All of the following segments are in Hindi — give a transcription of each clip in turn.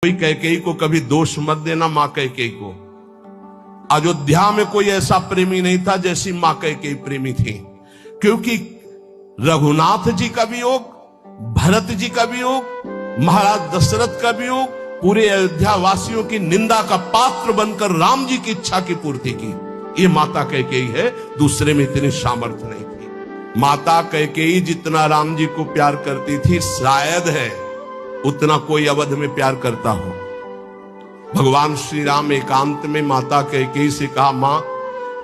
कोई कैकेयी को कभी दोष मत देना। मां कैकेयी को अयोध्या में कोई ऐसा प्रेमी नहीं था जैसी मां कैकेयी प्रेमी थी, क्योंकि रघुनाथ जी का वियोग, भरत जी का वियोग, महाराज दशरथ का वियोग पूरे अयोध्या वासियों की निंदा का पात्र बनकर राम जी की इच्छा की पूर्ति की। ये माता कैकेयी है, दूसरे में इतनी सामर्थ्य नहीं थी। माता कैकेयी जितना राम जी को प्यार करती थी, शायद है उतना कोई अवध में प्यार करता हो। भगवान श्री राम एकांत में माता कैकेयी से कहा, मां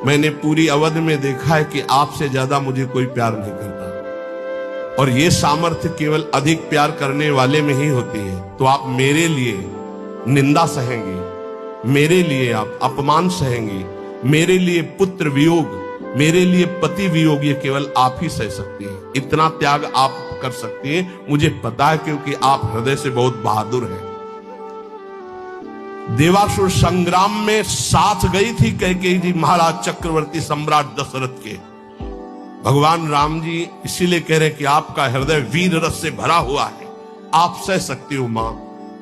मैंने पूरी अवध में देखा है कि आपसे ज्यादा मुझे कोई प्यार नहीं करता, और ये सामर्थ्य केवल अधिक प्यार करने वाले में ही होती है। तो आप मेरे लिए निंदा सहेंगे, मेरे लिए आप अपमान सहेंगे, मेरे लिए पुत्र वियोग, मेरे लिए पति वियोग, ये केवल आप ही सह सकती हैं। इतना त्याग आप कर सकती हैं, मुझे पता है, क्योंकि आप हृदय से बहुत बहादुर हैं। देवासुर संग्राम में साथ गई थी कैकेयी जी महाराज चक्रवर्ती सम्राट दशरथ के। भगवान राम जी इसीलिए कह रहे कि आपका हृदय वीर रस से भरा हुआ है, आप सह सकती हो मां,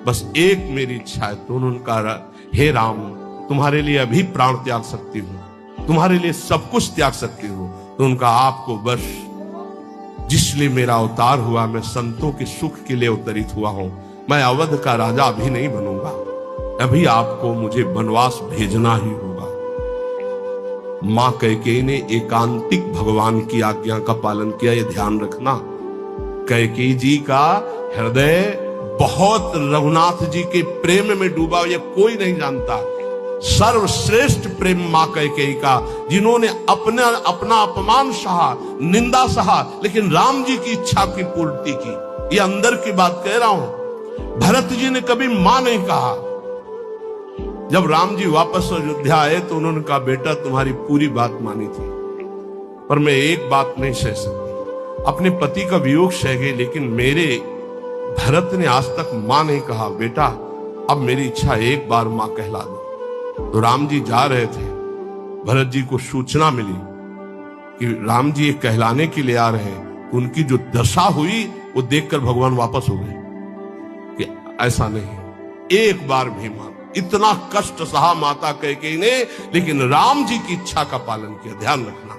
बस एक मेरी इच्छा है। तो उन्होंने कहा, हे राम तुम्हारे लिए अभी प्राण त्याग सकती हूं, तुम्हारे लिए सब कुछ त्याग सकती हूं। तो उनका आपको बस जिसलिए मेरा अवतार हुआ, मैं संतों के सुख के लिए अवतरित हुआ हूं, मैं अवध का राजा अभी नहीं बनूंगा, अभी आपको मुझे वनवास भेजना ही होगा। मां कैकेयी ने एकांतिक भगवान की आज्ञा का पालन किया, ये ध्यान रखना। कैकेयी जी का हृदय बहुत रघुनाथ जी के प्रेम में डूबा, ये कोई नहीं जानता। सर्वश्रेष्ठ प्रेम मां कैकेयी का, जिन्होंने अपना अपमान सहा, निंदा सहा, लेकिन राम जी की इच्छा की पूर्ति की। ये अंदर की बात कह रहा हूं। भरत जी ने कभी मां नहीं कहा। जब राम जी वापस अयोध्या आए तो उन्होंने कहा, बेटा तुम्हारी पूरी बात मानी थी, पर मैं एक बात नहीं सह सकती। अपने पति का वियोग सह गई, लेकिन मेरे भरत ने आज तक मां नहीं कहा। बेटा अब मेरी इच्छा एक बार मां कहला दो। तो राम जी जा रहे थे, भरत जी को सूचना मिली कि राम जी एक कहलाने के लिए आ रहे हैं। उनकी जो दशा हुई वो देखकर भगवान वापस हो गए कि ऐसा नहीं, एक बार भी मान। इतना कष्ट सहा माता कैकेयी ने, लेकिन राम जी की इच्छा का पालन किया। ध्यान रखना।